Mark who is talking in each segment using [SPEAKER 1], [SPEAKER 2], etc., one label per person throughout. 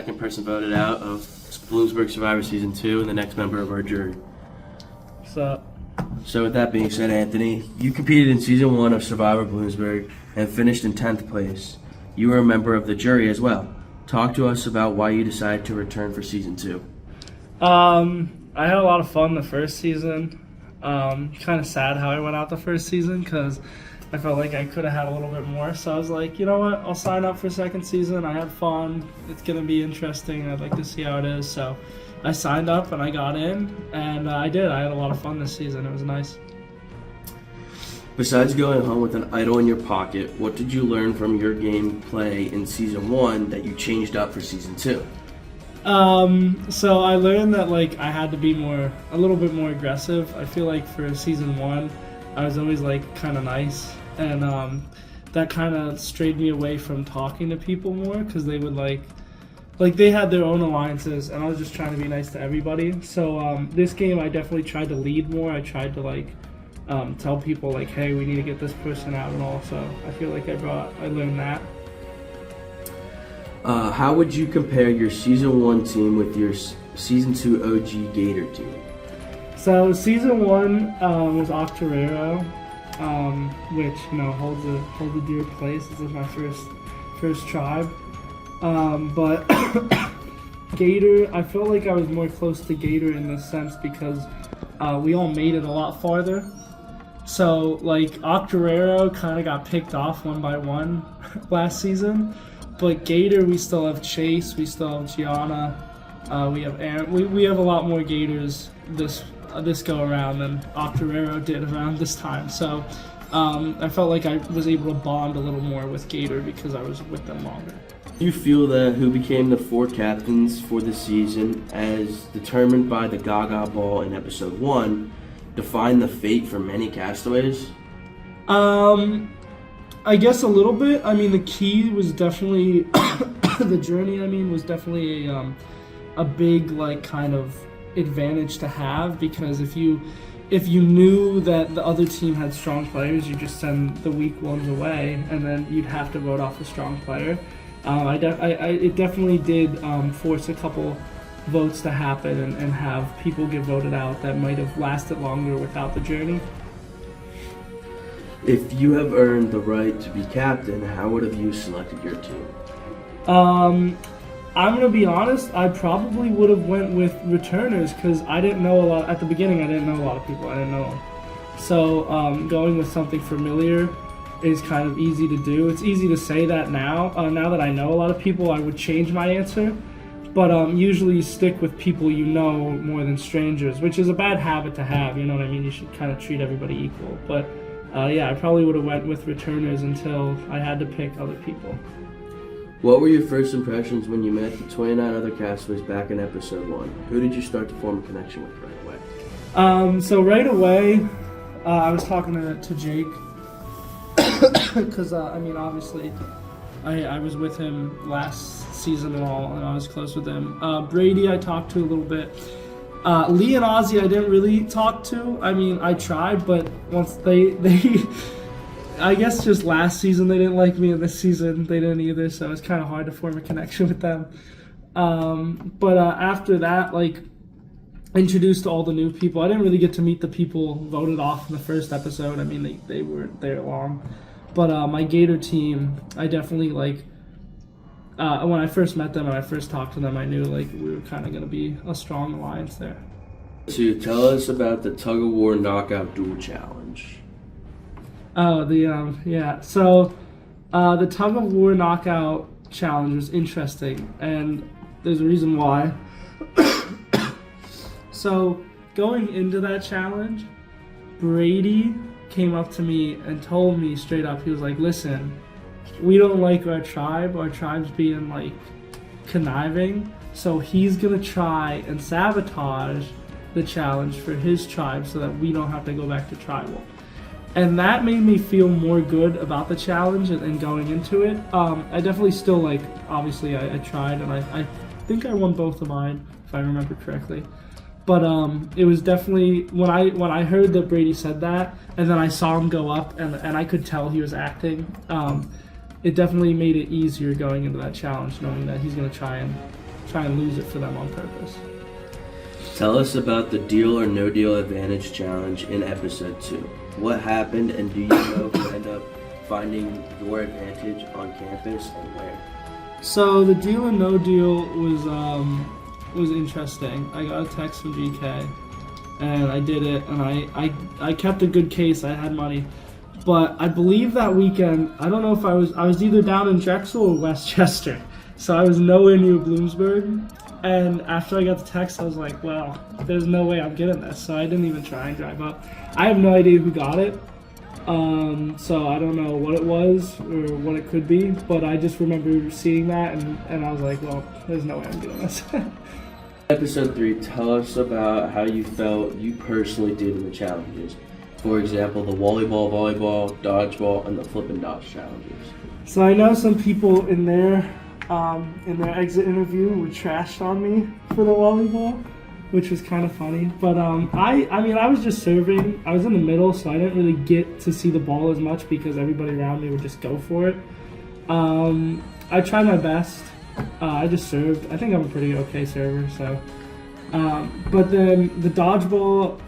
[SPEAKER 1] second person voted out of Bloomsburg Survivor Season 2 and the next member of our jury.
[SPEAKER 2] What's up?
[SPEAKER 1] So with that being said, Anthony, you competed in Season 1 of Survivor Bloomsburg and finished in 10th place. You were a member of the jury as well. Talk to us about why you decided to return for Season 2.
[SPEAKER 2] I had a lot of fun the first season. Kind of sad how I went out the first season because I felt like I could have had a little bit more. So I was like, you know what? I'll sign up for second season. I had fun. It's going to be interesting. I'd like to see how it is. So I signed up and I got in, and I did. I had a lot of fun this season. It was nice.
[SPEAKER 1] Besides going home with an idol in your pocket, what did you learn from your gameplay in Season 1 that you changed up for Season 2?
[SPEAKER 2] So I learned that I had to be a little bit more aggressive. I feel like for Season 1, I was always kind of nice, and that kind of strayed me away from talking to people more because they would they had their own alliances, and I was just trying to be nice to everybody. So this game, I definitely tried to lead more. I tried to tell people hey, we need to get this person out and all. So I feel like I learned that.
[SPEAKER 1] How would you compare your Season 1 team with your Season 2 OG Gator team?
[SPEAKER 2] So Season 1 was Octorero, which holds a dear place. This is my first tribe. But Gator, I felt like I was more close to Gator in this sense because we all made it a lot farther. So Octorero kind of got picked off one by one last season. But Gator, we still have Chase, we still have Gianna, we have Aaron. We have a lot more Gators this go around than Octorero did around this time. So I felt like I was able to bond a little more with Gator because I was with them longer.
[SPEAKER 1] Do you feel that who became the 4 captains for the season, as determined by the Gaga Ball in Episode 1, defined the fate for many castaways?
[SPEAKER 2] I guess a little bit. I mean, the key was definitely the journey. Was definitely a big kind of advantage to have, because if you knew that the other team had strong players, you just send the weak ones away, and then you'd have to vote off a strong player. It definitely did force a couple votes to happen and have people get voted out that might have lasted longer without the journey.
[SPEAKER 1] If you have earned the right to be captain, how would have you selected your team?
[SPEAKER 2] I'm gonna be honest. I probably would have went with returners because I didn't know a lot at the beginning. I didn't know a lot of people. I didn't know them. So going with something familiar is kind of easy to do. It's easy to say that now. Now that I know a lot of people, I would change my answer. But usually you stick with people you know more than strangers, which is a bad habit to have. You know what I mean? You should kind of treat everybody equal. But yeah, I probably would have went with returners until I had to pick other people.
[SPEAKER 1] What were your first impressions when you met the 29 other castaways back in Episode 1? Who did you start to form a connection with right away?
[SPEAKER 2] So right away, I was talking to Jake because obviously I was with him last season and all, and I was close with him. Brady I talked to a little bit. Lee and Ozzy I didn't really talk to. I tried, but once they I guess just last season they didn't like me, and this season they didn't either, so it's kind of hard to form a connection with them. But after that, introduced to all the new people. I didn't really get to meet the people voted off in the first episode. They weren't there long. But my Gator team, I definitely when I first met them and I first talked to them, I knew we were kind of going to be a strong alliance there.
[SPEAKER 1] So tell us about the Tug of War Knockout Duel Challenge.
[SPEAKER 2] Oh, yeah. So the Tug of War Knockout Challenge was interesting, and there's a reason why. So going into that challenge, Brady came up to me and told me straight up, he was like, listen, we don't like our tribe's being conniving, so he's gonna try and sabotage the challenge for his tribe so that we don't have to go back to tribal. And that made me feel more good about the challenge and going into it. I definitely still obviously I tried, and I think I won both of mine if I remember correctly. But it was definitely when I heard that Brady said that, and then I saw him go up, and I could tell he was acting. It definitely made it easier going into that challenge, knowing that he's gonna try and try and lose it for them on purpose.
[SPEAKER 1] Tell us about the Deal or No Deal Advantage Challenge in episode 2. What happened, and do you know if you end up finding your advantage on campus and where?
[SPEAKER 2] So the Deal or No Deal was interesting. I got a text from GK, and I did it, and I kept a good case. I had money. But I believe that weekend, I don't know if I was either down in Drexel or Westchester. So I was nowhere near Bloomsburg. And after I got the text, I was like, well, there's no way I'm getting this. So I didn't even try and drive up. I have no idea who got it. So I don't know what it was or what it could be. But I just remember seeing that, and I was like, well, there's no way I'm doing this.
[SPEAKER 1] Episode 3, tell us about how you felt you personally did in the challenges. For example, the volleyball, dodgeball, and the flip and dodge challenges.
[SPEAKER 2] So I know some people in their exit interview were trashed on me for the volleyball, which was kind of funny. But I was just serving. I was in the middle, so I didn't really get to see the ball as much because everybody around me would just go for it. I tried my best. I just served. I think I'm a pretty okay server. So, but then the dodgeball,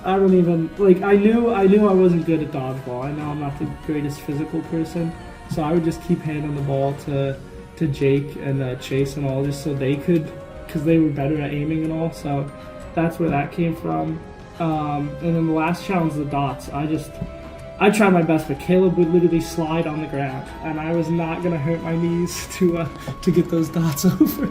[SPEAKER 2] I don't even like. I knew I wasn't good at dodgeball. I know I'm not the greatest physical person, so I would just keep handing the ball to Jake and Chase and all, just so they could, because they were better at aiming and all. So that's where that came from. And then the last challenge, the dots. I tried my best, but Caleb would literally slide on the ground, and I was not gonna hurt my knees to get those dots over.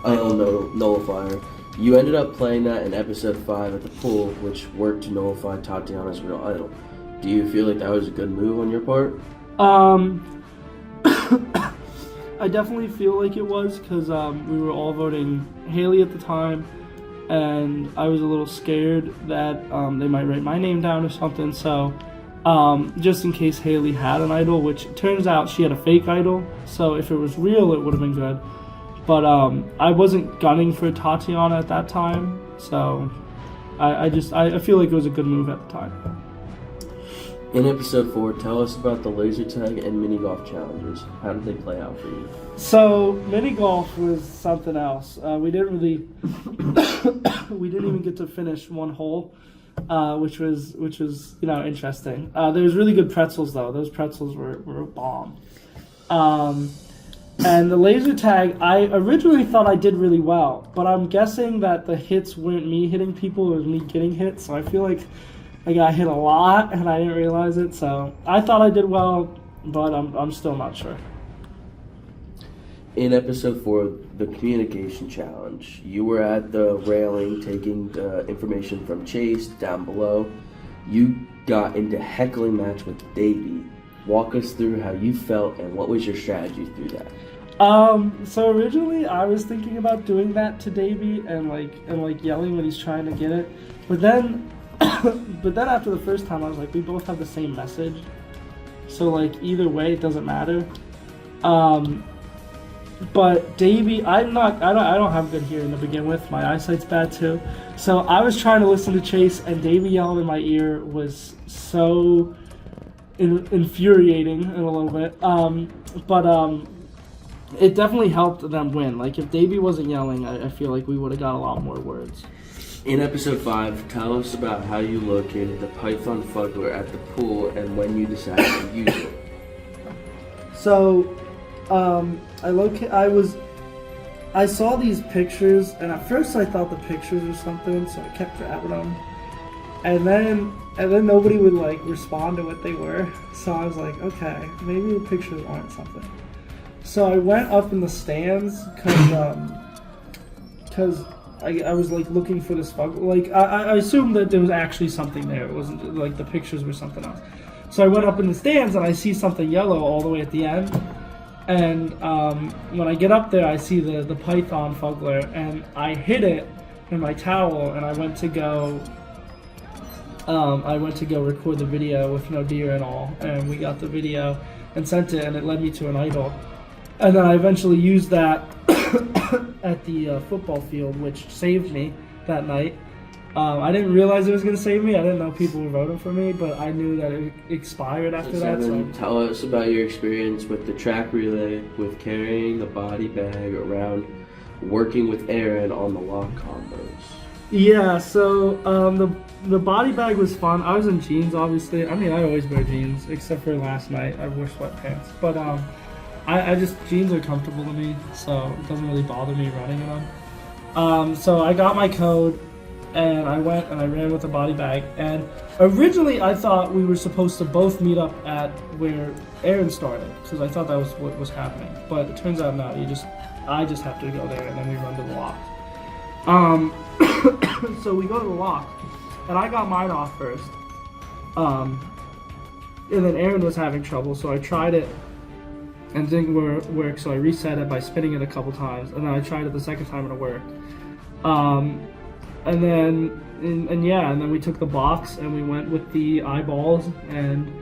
[SPEAKER 1] Nullifier. You ended up playing that in episode 5 at the pool, which worked to nullify Tatiana's real idol. Do you feel like that was a good move on your part?
[SPEAKER 2] I definitely feel like it was, because we were all voting Haley at the time, and I was a little scared that they might write my name down or something. So just in case Haley had an idol, which it turns out she had a fake idol, so if it was real, it would have been good. But I wasn't gunning for Tatiana at that time, so I feel like it was a good move at the time.
[SPEAKER 1] In episode 4, tell us about the laser tag and mini golf challenges. How did they play out for you?
[SPEAKER 2] So mini golf was something else. We didn't even get to finish one hole, which was interesting. There was really good pretzels though. Those pretzels were a bomb. And the laser tag, I originally thought I did really well, but I'm guessing that the hits weren't me hitting people, it was me getting hit. So I feel like I got hit a lot and I didn't realize it. So I thought I did well, but I'm still not sure.
[SPEAKER 1] In episode 4, the communication challenge, you were at the railing taking the information from Chase down below. You got into heckling match with Davey. Walk us through how you felt and what was your strategy through that.
[SPEAKER 2] So originally I was thinking about doing that to Davey and yelling when he's trying to get it. But then after the first time I was like, we both have the same message. So like either way it doesn't matter. But Davey, I don't have good hearing to begin with. My eyesight's bad too. So I was trying to listen to Chase, and Davey yelling in my ear was so infuriating in a little bit. But it definitely helped them win. Like if Davey wasn't yelling, I feel like we would have got a lot more words.
[SPEAKER 1] In episode 5, tell us about how you located the Python fuggler at the pool and when you decided to use it.
[SPEAKER 2] So, I saw these pictures, and at first I thought the pictures were something, so I kept grabbing them. And then nobody would like respond to what they were, so I was like, okay, maybe the pictures aren't something. So I went up in the stands because I was like looking for this bug. Like I assumed that there was actually something there. It wasn't like the pictures were something else. So I went up in the stands and I see something yellow all the way at the end. And when I get up there, I see the python fuggler, and I hit it in my towel, and I went to go record the video with no deer and all, and we got the video and sent it, and it led me to an idol. And then I eventually used that at the football field, which saved me that night. I didn't realize it was going to save me. I didn't know people were voting for me, but I knew that it expired after that. So
[SPEAKER 1] tell us about your experience with the track relay, with carrying the body bag around working with Aaron on the lock combos?
[SPEAKER 2] Yeah, so the body bag was fun. I was in jeans, obviously. I mean, I always wear jeans, except for last night. I wore sweatpants. But I just, jeans are comfortable to me, so it doesn't really bother me running in them. So I got my code, and I went and I ran with the body bag. And originally I thought we were supposed to both meet up at where Aaron started, because I thought that was what was happening. But it turns out not. I just have to go there, and then we run to the lock. So we go to the lock, and I got mine off first. And then Aaron was having trouble, so I tried it and didn't work, so I reset it by spinning it a couple times, and then I tried it the second time and it worked. And then we took the box and we went with the eyeballs, and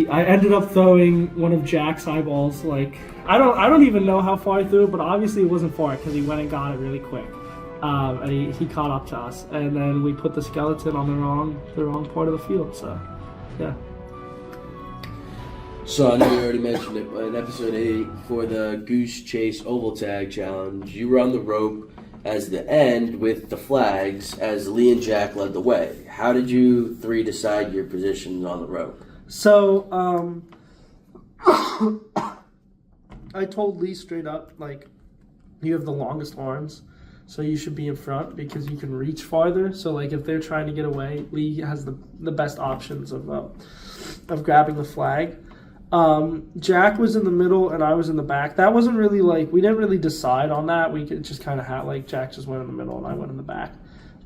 [SPEAKER 2] I ended up throwing one of Jack's eyeballs. Like, I don't even know how far I threw it, but obviously it wasn't far because he went and got it really quick. And he caught up to us, and then we put the skeleton on the wrong part of the field. So, yeah.
[SPEAKER 1] So I know you already mentioned it, but in episode 8 for the Goose Chase Oval Tag Challenge, you were on the rope as the end with the flags as Lee and Jack led the way. How did you three decide your positions on the rope?
[SPEAKER 2] So, I told Lee straight up, like, you have the longest arms, so you should be in front because you can reach farther. So, like, if they're trying to get away, Lee has the best options of grabbing the flag. Jack was in the middle and I was in the back. That wasn't really like, we didn't really decide on that. We could just kind of have, like, Jack just went in the middle and I went in the back.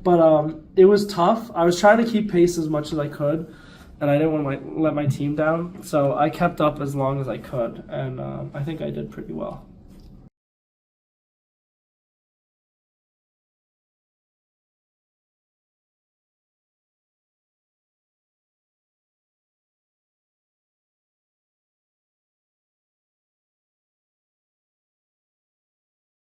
[SPEAKER 2] But it was tough. I was trying to keep pace as much as I could, and I didn't want to let my team down. So I kept up as long as I could, and I think I did pretty well.